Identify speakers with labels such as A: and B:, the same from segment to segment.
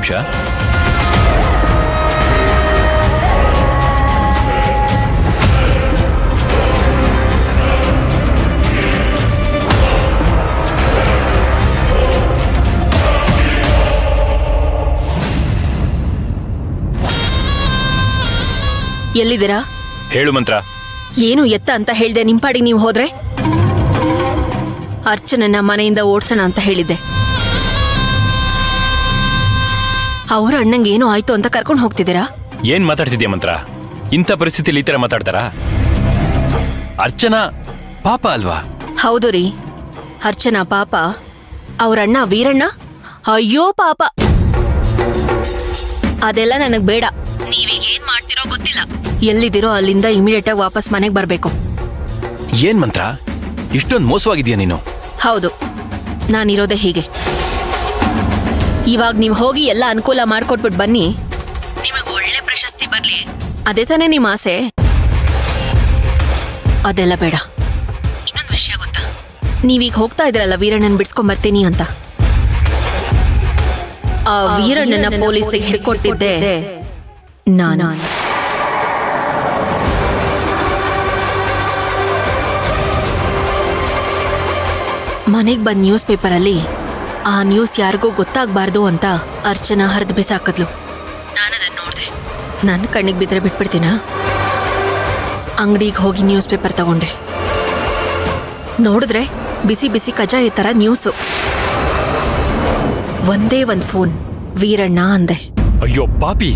A: ನಿಮಿಷ.
B: ಎಲ್ಲಿದ್ದೀರಾ?
A: ಹೇಳು ಮಂತ್ರ.
B: ಏನು ಎತ್ತ ಅಂತ ಹೇಳ್ದೆ, ನಿಂಪಾಡಿಗೆ ನೀವು ಹೋದ್ರೆ? ಅರ್ಚನನ್ನ ಮನೆಯಿಂದ ಓಡ್ಸೋಣ ಅಂತ ಹೇಳಿದ್ದೆ. ಅವ್ರ ಅಣ್ಣಂಗೆ ಏನೋ ಆಯ್ತು ಅಂತ ಕರ್ಕೊಂಡು ಹೋಗ್ತಿದ್ದೀರಾ?
A: ಏನ್ ಮಾತಾಡ್ತಿದ್ಯಾ ಮಂತ್ರ? ಇಂಥ ಪರಿಸ್ಥಿತಿಯಲ್ಲಿ ಈ ತರ ಮಾತಾಡ್ತಾರಾ? ಅರ್ಚನಾ ಪಾಪ ಅಲ್ವಾ?
B: ಹೌದು ರೀ, ಅರ್ಚನಾ ಪಾಪ. ಅವ್ರಣ್ಣ ವೀರಣ್ಣ ಅಯ್ಯೋ ಪಾಪ. ಅದೆಲ್ಲ ನನಗ್ ಬೇಡ. ನೀವೀಗ ಏನ್ ಮಾಡ್ತಿರೋ ಗೊತ್ತಿಲ್ಲ. ಎಲ್ಲಿದ್ದೀರೋ ಅಲ್ಲಿಂದ ಇಮಿಡಿಯೇಟ್ ಆಗಿ ವಾಪಸ್ ಮನೆಗೆ ಬರ್ಬೇಕು.
A: ಏನ್ ಮಂತ್ರ, ಇಷ್ಟೊಂದು ಮೋಸವಾಗಿದ್ಯಾ ನೀನು?
B: ಹೌದು, ನಾನಿರೋದೇ ಹೀಗೆ. ಇವಾಗ ನೀವು ಹೋಗಿ ಎಲ್ಲ ಅನುಕೂಲ ಮಾಡ್ಕೊಟ್ಬಿಟ್ಟು ಬನ್ನಿ, ನಿಮಗೆ ಒಳ್ಳೆ ಪ್ರಶಸ್ತಿ ಬರ್ಲಿ, ಅದೇ ತಾನೇ ನಿಮ್ಮ ಆಸೆ. ಅದೆಲ್ಲ ಬೇಡ. ಇನ್ನೊಂದು ವಿಷಯ ಗೊತ್ತಾ, ನೀವೀಗ ಹೋಗ್ತಾ ಇದ್ರಲ್ಲ ವೀರಣ್ಣನ್ ಬಿಡ್ಸ್ಕೊಂಡ್ ಬರ್ತೀನಿ ಅಂತ, ಆ ವೀರಣ್ಣನ ಪೊಲೀಸಿಗೆ ಹಿಡ್ಕೊಟ್ಟಿದ್ದೆ ನಾನು. ಮನೆಗ್ ಬಂದ್ ನ್ಯೂಸ್ ಪೇಪರಲ್ಲಿ ಆ ನ್ಯೂಸ್ ಯಾರಿಗೂ ಗೊತ್ತಾಗಬಾರ್ದು ಅಂತ ಅರ್ಚನಾ ಹರಿದು ಬಿಸಾಕದ್ಲು. ನಾನದನ್ನ ನೋಡ್ದೆ. ನನ್ನ ಕಣ್ಣಿಗೆ ಬಿದ್ದರೆ ಬಿಟ್ಬಿಡ್ತೀನಾ? ಅಂಗಡಿಗೆ ಹೋಗಿ ನ್ಯೂಸ್ ಪೇಪರ್ ತಗೊಂಡೆ. ನೋಡಿದ್ರೆ ಬಿಸಿ ಬಿಸಿ ಕಜಾಯ ತರ ನ್ಯೂಸು. ಒಂದೇ ಒಂದು ಫೋನ್, ವೀರಣ್ಣ ಅಂದೆ.
A: ಅಯ್ಯೋ ಪಾಪಿ,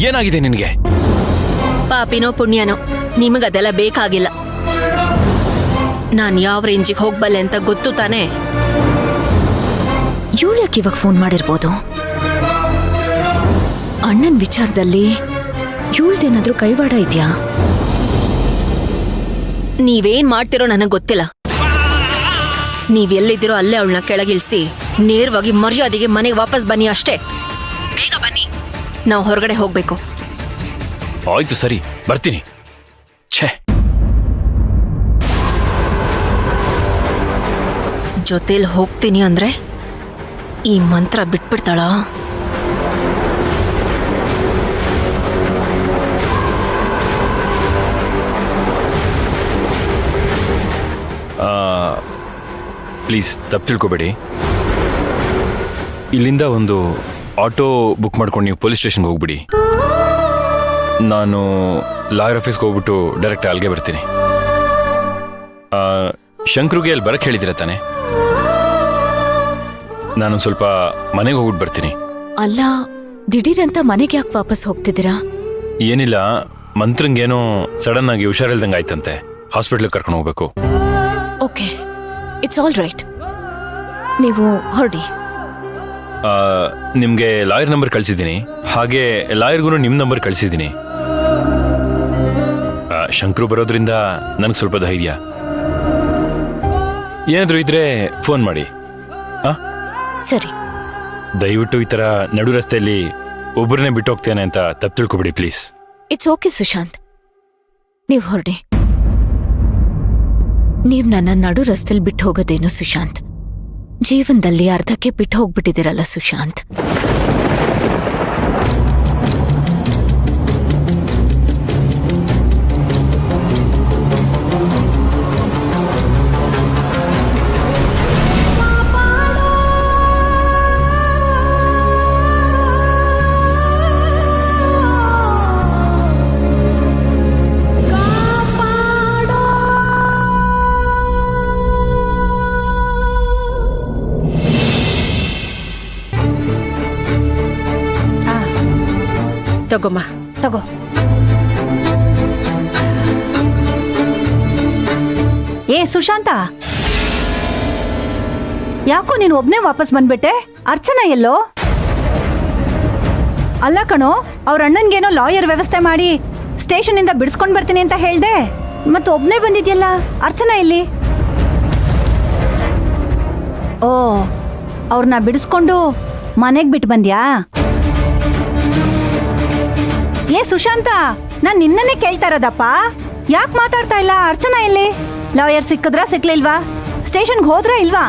A: ಏನಾಗಿದೆ ನಿನಗೆ?
B: ಪಾಪಿನೋ ಪುಣ್ಯನೋ, ನಿಮಗದೆಲ್ಲ ಬೇಕಾಗಿಲ್ಲ. ನಾನು ಯಾವ ರೇಂಜಿಗೆ ಹೋಗ್ಬಲ್ಲೆ ಅಂತ ಗೊತ್ತು ತಾನೆ.
C: ಇವಳು ಯಾಕೆ ಇವಾಗ ಫೋನ್ ಮಾಡಿರ್ಬೋದು? ಅಣ್ಣನ ವಿಚಾರದಲ್ಲಿ ಇವಳ್ದೇನಾದ್ರೂ ಕೈವಾಡ ಇದೆಯಾ?
B: ನೀವೇನ್ ಮಾಡ್ತಿರೋ ನನಗೆ ಗೊತ್ತಿಲ್ಲ. ನೀವೆಲ್ಲಿದ್ದೀರೋ ಅಲ್ಲೇ ಅವಳನ್ನ ಕೆಳಗಿಳಿಸಿ ನೇರವಾಗಿ ಮರ್ಯಾದೆಗೆ ಮನೆಗೆ ವಾಪಸ್ ಬನ್ನಿ ಅಷ್ಟೇ. ಬೇಗ ಬನ್ನಿ, ನಾವು ಹೊರಗಡೆ ಹೋಗ್ಬೇಕು.
A: ಆಯ್ತು ಸರಿ, ಬರ್ತೀನಿ. ಛೇ,
B: ಜೊತೆಲಿ ಹೋಗ್ತೀನಿ ಅಂದ್ರೆ ಈ ಮಂತ್ರ ಬಿಟ್ಬಿಡ್ತಾಳ?
A: ಪ್ಲೀಸ್ ತಪ್ಪು ತಿಳ್ಕೊಬೇಡಿ. ಇಲ್ಲಿಂದ ಒಂದು ಆಟೋ ಬುಕ್ ಮಾಡ್ಕೊಂಡು ನೀವು ಪೊಲೀಸ್ ಸ್ಟೇಷನ್ಗೆ ಹೋಗ್ಬಿಡಿ. ನಾನು ಲಾಯರ್ ಆಫೀಸ್ಗೆ ಹೋಗ್ಬಿಟ್ಟು ಡೈರೆಕ್ಟ್ ಅಲ್ಲಿಗೆ ಬರ್ತೀನಿ. ಶಂಕ್ರುಗೆ ಅಲ್ಲಿ ಬರಕ್ಕೆ ಹೇಳಿದಿರ ತಾನೆ? ನಾನು ಸ್ವಲ್ಪ ಮನೆಗೆ ಹೋಗ್ಬಿಟ್ಟು ಬರ್ತೀನಿ.
C: ಅಲ್ಲ, ದಿಢೀರಂತ ಮನೆಗೆ ಯಾಕೆ ವಾಪಸ್ ಹೋಗ್ತಿದ್ದೀರಾ?
A: ಏನಿಲ್ಲ, ಮಂತ್ರಂಗೇನೋ ಸಡನ್ ಆಗಿ ಹುಷಾರಿಲ್ದಂಗೆ ಆಯ್ತಂತೆ. ಹಾಸ್ಪಿಟ್ಲಿಗೆ ಕರ್ಕೊಂಡು ಹೋಗ್ಬೇಕು.
C: Okay, it's all right. ನೀವು ಹೊರಡಿ.
A: ನಿಮಗೆ ಲಾಯರ್ ನಂಬರ್ ಕಳಿಸಿದ್ದೀನಿ, ಹಾಗೆ ಲಾಯರ್ಗೂ ನಿಮ್ಮ ನಂಬರ್ ಕಳಿಸಿದ್ದೀನಿ. ಶಂಕ್ರು ಬರೋದ್ರಿಂದ ನನಗೆ ಸ್ವಲ್ಪ ಧೈರ್ಯ. ಏನಾದರೂ ಇದ್ರೆ ಫೋನ್ ಮಾಡಿ.
C: ಸರಿ.
A: ದಯವಿಟ್ಟು ಈ ಥರ ನಡು ರಸ್ತೆಯಲ್ಲಿ ಒಬ್ಬರನ್ನೇ ಬಿಟ್ಟು ಹೋಗ್ತೇನೆ ಅಂತ ತಪ್ಪು ತಿಳ್ಕೊಬಿಡಿ ಪ್ಲೀಸ್.
C: ಇಟ್ಸ್ ಓಕೆ ಸುಶಾಂತ್, ನೀವು ಹೊರಡಿ. ನೀವು ನನ್ನ ನಡು ರಸ್ತೆಯಲ್ಲಿ ಬಿಟ್ಟು ಹೋಗೋದೇನು ಸುಶಾಂತ್? ಜೀವನದಲ್ಲಿ ಅರ್ಧಕ್ಕೆ ಬಿಟ್ಟು ಹೋಗ್ಬಿಟ್ಟಿದ್ದೀರಲ್ಲ ಸುಶಾಂತ್.
B: ತಗೋಮ್ಮ, ತಗೋ.
D: ಏ ಸುಶಾಂತ, ಯಾಕೋ ನೀನು ಒಬ್ನೇ ವಾಪಸ್ ಬಂದ್ಬಿಟ್ಟೆ? ಅರ್ಚನಾ ಎಲ್ಲೋ? ಅಲ್ಲ ಕಣೋ, ಅವ್ರ ಅಣ್ಣನ್ಗೇನೋ ಲಾಯರ್ ವ್ಯವಸ್ಥೆ ಮಾಡಿ ಸ್ಟೇಷನ್ ಇಂದ ಬಿಡಿಸ್ಕೊಂಡ್ ಬರ್ತೀನಿ ಅಂತ ಹೇಳ್ದೆ, ಮತ್ತೆ ಒಬ್ನೇ ಬಂದಿದ್ಯಲ್ಲ, ಅರ್ಚನಾ ಎಲ್ಲಿ? ಓ, ಅವ್ರನ್ನ ಬಿಡಿಸ್ಕೊಂಡು ಮನೆಗ್ ಬಿಟ್ಟು ಬಂದ್ಯಾ? ಏ ಸುಶಾಂತ, ನಾನ್ ನಿನ್ನನ್ನೇ ಕೇಳ್ತಾ ಇರೋದಪ್ಪ. ಯಾಕೆ ಮಾತಾಡ್ತಾ ಇಲ್ಲ? ಅರ್ಚನಾ ಎಲ್ಲಿ? ಲಾಯರ್ ಸಿಕ್ಕಿದ್ರಾ ಸಿಕ್ಲಿಲ್ವಾ? ಸ್ಟೇಷನ್ಗೆ ಹೋದ್ರಾ ಇಲ್ವಾ?